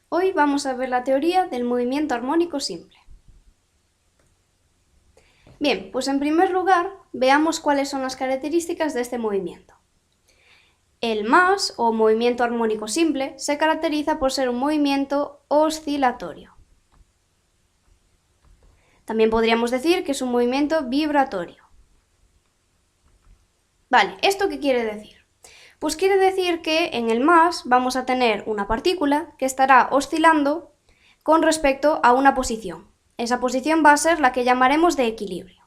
Hoy vamos a ver la teoría del movimiento armónico simple. Bien, pues en primer lugar, veamos cuáles son las características de este movimiento. El más, o movimiento armónico simple, se caracteriza por ser un movimiento oscilatorio. También podríamos decir que es un movimiento vibratorio. Vale, ¿esto qué quiere decir? Pues quiere decir que en el más vamos a tener una partícula que estará oscilando con respecto a una posición. Esa posición va a ser la que llamaremos de equilibrio.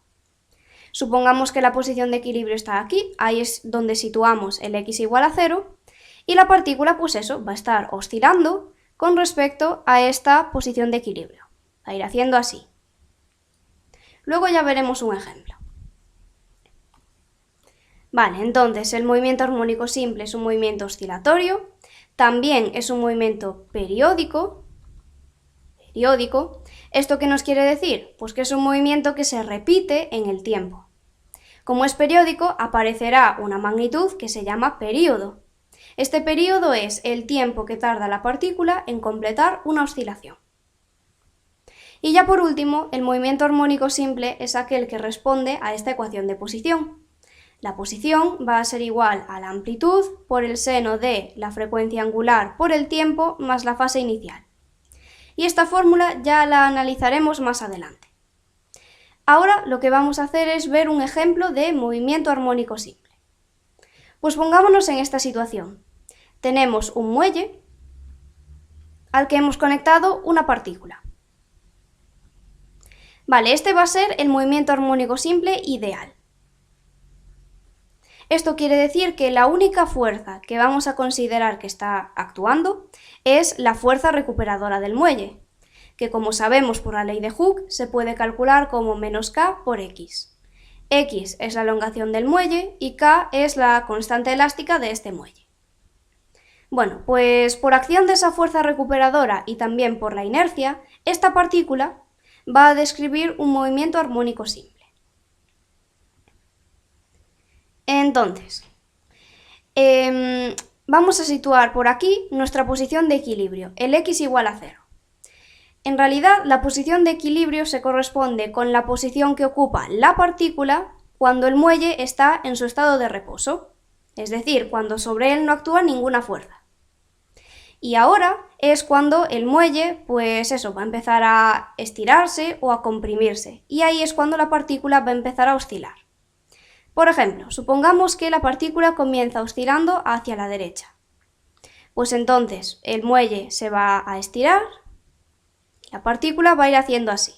Supongamos que la posición de equilibrio está aquí, ahí es donde situamos el x igual a 0, y la partícula, pues eso, va a estar oscilando con respecto a esta posición de equilibrio. Va a ir haciendo así. Luego ya veremos un ejemplo. Vale, entonces el movimiento armónico simple es un movimiento oscilatorio, también es un movimiento periódico. ¿Esto qué nos quiere decir? Pues que es un movimiento que se repite en el tiempo. Como es periódico, aparecerá una magnitud que se llama período. Este período es el tiempo que tarda la partícula en completar una oscilación. Y ya por último, el movimiento armónico simple es aquel que responde a esta ecuación de posición. La posición va a ser igual a la amplitud por el seno de la frecuencia angular por el tiempo más la fase inicial. Y esta fórmula ya la analizaremos más adelante. Ahora lo que vamos a hacer es ver un ejemplo de movimiento armónico simple. Pues pongámonos en esta situación. Tenemos un muelle al que hemos conectado una partícula. Vale, este va a ser el movimiento armónico simple ideal. Esto quiere decir que la única fuerza que vamos a considerar que está actuando es la fuerza recuperadora del muelle, que como sabemos por la ley de Hooke se puede calcular como menos K por X. X es la elongación del muelle y K es la constante elástica de este muelle. Bueno, pues por acción de esa fuerza recuperadora y también por la inercia, esta partícula va a describir un movimiento armónico simple. Entonces, vamos a situar por aquí nuestra posición de equilibrio, el x igual a 0. En realidad, la posición de equilibrio se corresponde con la posición que ocupa la partícula cuando el muelle está en su estado de reposo, es decir, cuando sobre él no actúa ninguna fuerza. Y ahora es cuando el muelle, pues eso, va a empezar a estirarse o a comprimirse, y ahí es cuando la partícula va a empezar a oscilar. Por ejemplo, supongamos que la partícula comienza oscilando hacia la derecha. Pues entonces el muelle se va a estirar, la partícula va a ir haciendo así.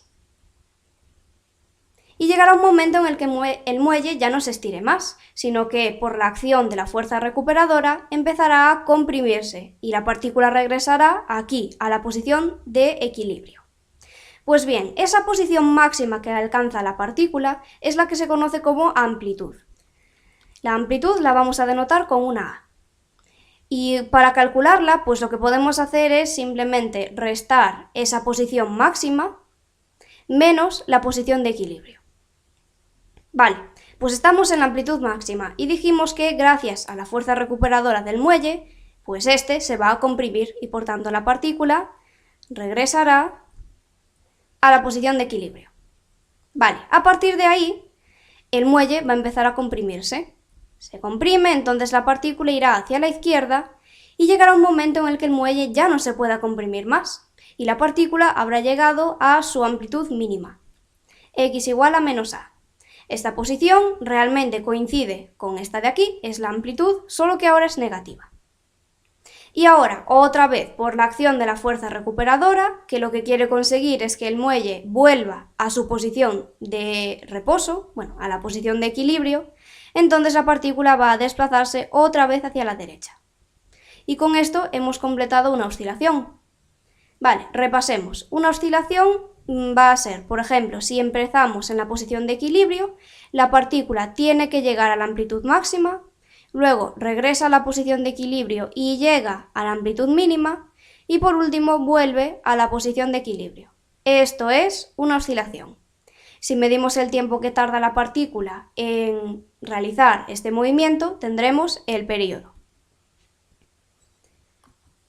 Y llegará un momento en el que el muelle ya no se estire más, sino que por la acción de la fuerza recuperadora empezará a comprimirse y la partícula regresará aquí, a la posición de equilibrio. Pues bien, esa posición máxima que alcanza la partícula es la que se conoce como amplitud. La amplitud la vamos a denotar con una A. Y para calcularla, pues lo que podemos hacer es simplemente restar esa posición máxima menos la posición de equilibrio. Vale, pues estamos en la amplitud máxima y dijimos que gracias a la fuerza recuperadora del muelle, pues este se va a comprimir y por tanto la partícula regresará a la posición de equilibrio. Vale, a partir de ahí, el muelle va a empezar a comprimirse. Se comprime, entonces la partícula irá hacia la izquierda y llegará un momento en el que el muelle ya no se pueda comprimir más y la partícula habrá llegado a su amplitud mínima, x igual a menos a. Esta posición realmente coincide con esta de aquí, es la amplitud, solo que ahora es negativa. Y ahora, otra vez, por la acción de la fuerza recuperadora, que lo que quiere conseguir es que el muelle vuelva a su posición de reposo, bueno, a la posición de equilibrio, entonces la partícula va a desplazarse otra vez hacia la derecha. Y con esto hemos completado una oscilación. Vale, repasemos. Una oscilación va a ser, por ejemplo, si empezamos en la posición de equilibrio, la partícula tiene que llegar a la amplitud máxima, luego regresa a la posición de equilibrio y llega a la amplitud mínima, y por último vuelve a la posición de equilibrio. Esto es una oscilación. Si medimos el tiempo que tarda la partícula en realizar este movimiento, tendremos el período.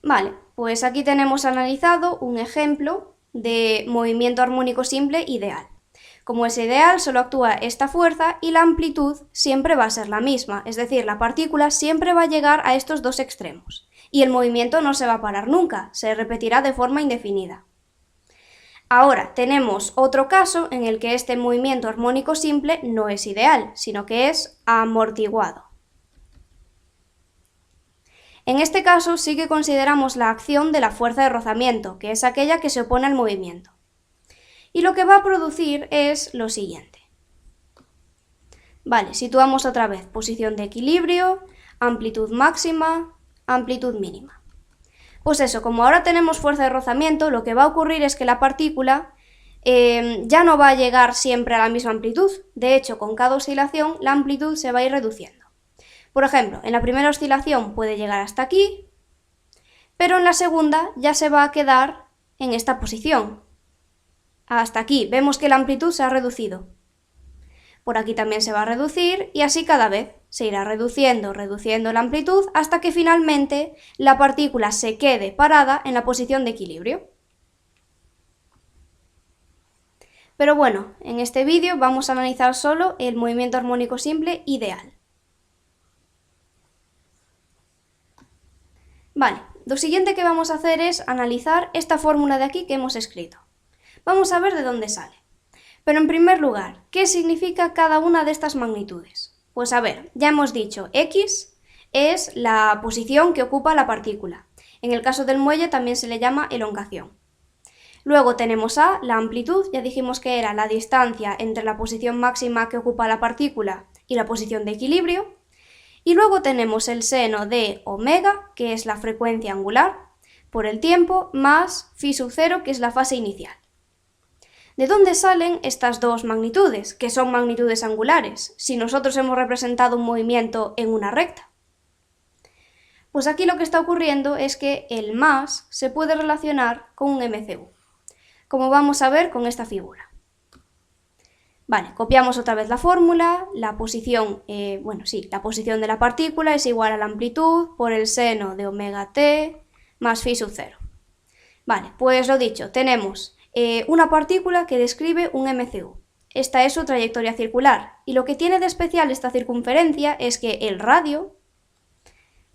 Vale, pues aquí tenemos analizado un ejemplo de movimiento armónico simple ideal. Como es ideal, solo actúa esta fuerza y la amplitud siempre va a ser la misma, es decir, la partícula siempre va a llegar a estos dos extremos y el movimiento no se va a parar nunca, se repetirá de forma indefinida. Ahora tenemos otro caso en el que este movimiento armónico simple no es ideal, sino que es amortiguado. En este caso sí que consideramos la acción de la fuerza de rozamiento, que es aquella que se opone al movimiento. Y lo que va a producir es lo siguiente. Vale, situamos otra vez posición de equilibrio, amplitud máxima, amplitud mínima. Pues eso, como ahora tenemos fuerza de rozamiento, lo que va a ocurrir es que la partícula ya no va a llegar siempre a la misma amplitud. De hecho, con cada oscilación la amplitud se va a ir reduciendo. Por ejemplo, en la primera oscilación puede llegar hasta aquí, pero en la segunda ya se va a quedar en esta posición. Hasta aquí, vemos que la amplitud se ha reducido. Por aquí también se va a reducir y así cada vez se irá reduciendo la amplitud hasta que finalmente la partícula se quede parada en la posición de equilibrio. Pero bueno, en este vídeo vamos a analizar solo el movimiento armónico simple ideal. Vale, lo siguiente que vamos a hacer es analizar esta fórmula de aquí que hemos escrito. Vamos a ver de dónde sale. Pero en primer lugar, ¿qué significa cada una de estas magnitudes? Pues a ver, ya hemos dicho, X es la posición que ocupa la partícula. En el caso del muelle también se le llama elongación. Luego tenemos A, la amplitud, ya dijimos que era la distancia entre la posición máxima que ocupa la partícula y la posición de equilibrio. Y luego tenemos el seno de omega, que es la frecuencia angular, por el tiempo, más phi sub 0, que es la fase inicial. ¿De dónde salen estas dos magnitudes, que son magnitudes angulares, si nosotros hemos representado un movimiento en una recta? Pues aquí lo que está ocurriendo es que el más se puede relacionar con un MCU, como vamos a ver con esta figura. Vale, copiamos otra vez la fórmula, la posición de la partícula es igual a la amplitud por el seno de omega t más phi sub 0. Vale, pues lo dicho, tenemos una partícula que describe un MCU. Esta es su trayectoria circular, y lo que tiene de especial esta circunferencia es que el radio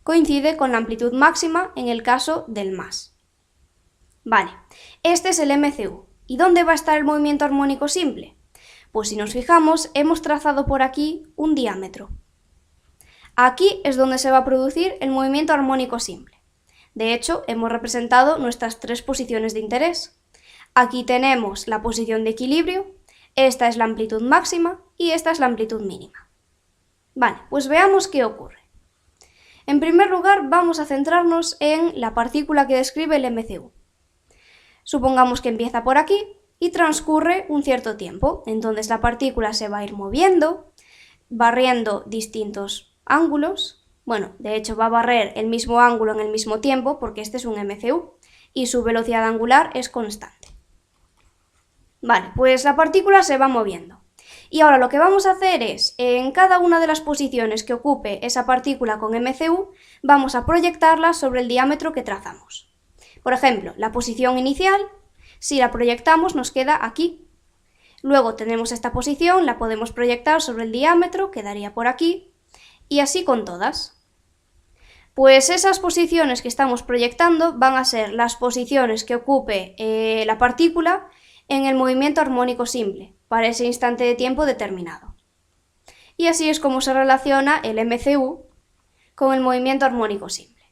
coincide con la amplitud máxima en el caso del más. Vale, este es el MCU. ¿Y dónde va a estar el movimiento armónico simple? Pues si nos fijamos, hemos trazado por aquí un diámetro. Aquí es donde se va a producir el movimiento armónico simple. De hecho, hemos representado nuestras tres posiciones de interés. Aquí tenemos la posición de equilibrio, esta es la amplitud máxima y esta es la amplitud mínima. Vale, pues veamos qué ocurre. En primer lugar, vamos a centrarnos en la partícula que describe el MCU. Supongamos que empieza por aquí y transcurre un cierto tiempo. Entonces la partícula se va a ir moviendo, barriendo distintos ángulos. Bueno, de hecho va a barrer el mismo ángulo en el mismo tiempo porque este es un MCU y su velocidad angular es constante. Vale, pues la partícula se va moviendo. Y ahora lo que vamos a hacer es, en cada una de las posiciones que ocupe esa partícula con MCU, vamos a proyectarla sobre el diámetro que trazamos. Por ejemplo, la posición inicial, si la proyectamos nos queda aquí. Luego tenemos esta posición, la podemos proyectar sobre el diámetro, quedaría por aquí, y así con todas. Pues esas posiciones que estamos proyectando van a ser las posiciones que ocupe la partícula en el movimiento armónico simple, para ese instante de tiempo determinado. Y así es como se relaciona el MCU con el movimiento armónico simple.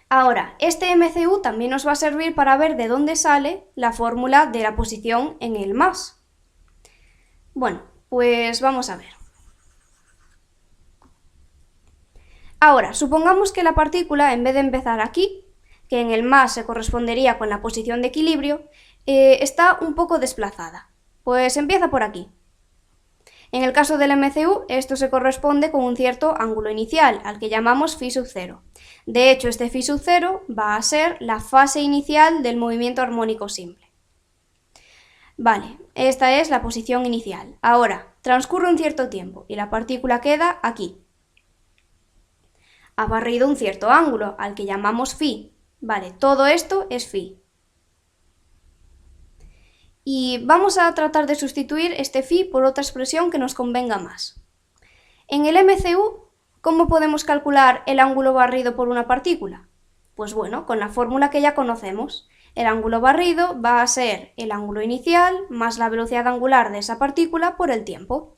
Ahora, este MCU también nos va a servir para ver de dónde sale la fórmula de la posición en el más. Bueno, pues vamos a ver. Ahora, supongamos que la partícula, en vez de empezar aquí, que en el más se correspondería con la posición de equilibrio, está un poco desplazada. Pues empieza por aquí. En el caso del MCU, esto se corresponde con un cierto ángulo inicial, al que llamamos phi sub 0. De hecho, este phi sub 0 va a ser la fase inicial del movimiento armónico simple. Vale, esta es la posición inicial. Ahora, transcurre un cierto tiempo y la partícula queda aquí. Ha barrido un cierto ángulo, al que llamamos phi. Vale, todo esto es phi. Y vamos a tratar de sustituir este phi por otra expresión que nos convenga más. En el MCU, ¿cómo podemos calcular el ángulo barrido por una partícula? Pues bueno, con la fórmula que ya conocemos. El ángulo barrido va a ser el ángulo inicial más la velocidad angular de esa partícula por el tiempo.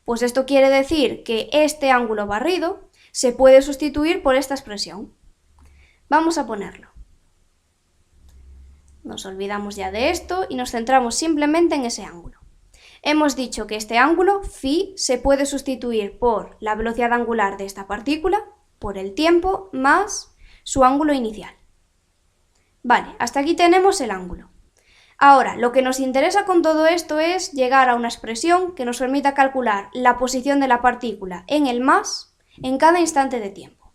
Pues esto quiere decir que este ángulo barrido se puede sustituir por esta expresión. Vamos a ponerlo. Nos olvidamos ya de esto y nos centramos simplemente en ese ángulo. Hemos dicho que este ángulo, phi, se puede sustituir por la velocidad angular de esta partícula, por el tiempo, más su ángulo inicial. Vale, hasta aquí tenemos el ángulo. Ahora, lo que nos interesa con todo esto es llegar a una expresión que nos permita calcular la posición de la partícula en el más en cada instante de tiempo.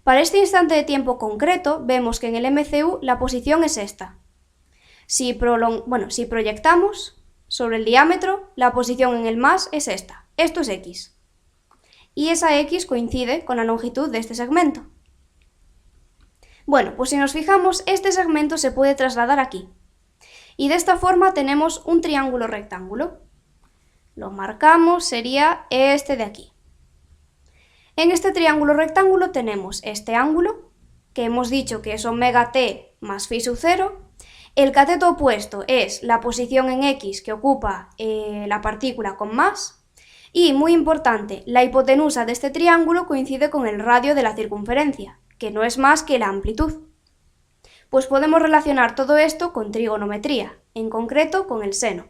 Para este instante de tiempo concreto, vemos que en el MCU la posición es esta. Si proyectamos sobre el diámetro, la posición en el más es esta. Esto es x. Y esa x coincide con la longitud de este segmento. Bueno, pues si nos fijamos, este segmento se puede trasladar aquí. Y de esta forma tenemos un triángulo rectángulo. Lo marcamos, sería este de aquí. En este triángulo rectángulo tenemos este ángulo, que hemos dicho que es omega t más phi sub 0. El cateto opuesto es la posición en x que ocupa la partícula con más. Y, muy importante, la hipotenusa de este triángulo coincide con el radio de la circunferencia, que no es más que la amplitud. Pues podemos relacionar todo esto con trigonometría, en concreto con el seno.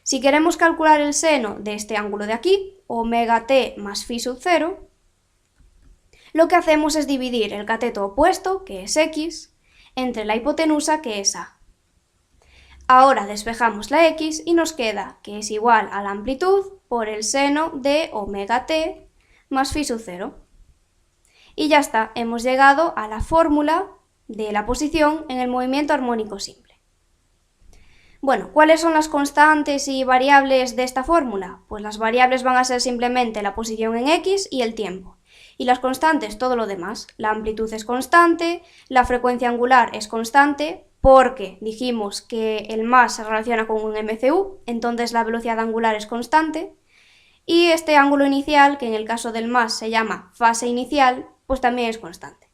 Si queremos calcular el seno de este ángulo de aquí, omega t más phi sub 0, lo que hacemos es dividir el cateto opuesto, que es x, entre la hipotenusa, que es a. Ahora despejamos la x y nos queda que es igual a la amplitud por el seno de omega t más phi sub 0. Y ya está, hemos llegado a la fórmula de la posición en el movimiento armónico simple. Bueno, ¿cuáles son las constantes y variables de esta fórmula? Pues las variables van a ser simplemente la posición en x y el tiempo. Y las constantes, todo lo demás. La amplitud es constante, la frecuencia angular es constante, porque dijimos que el más se relaciona con un MCU, entonces la velocidad angular es constante. Y este ángulo inicial, que en el caso del más se llama fase inicial, pues también es constante.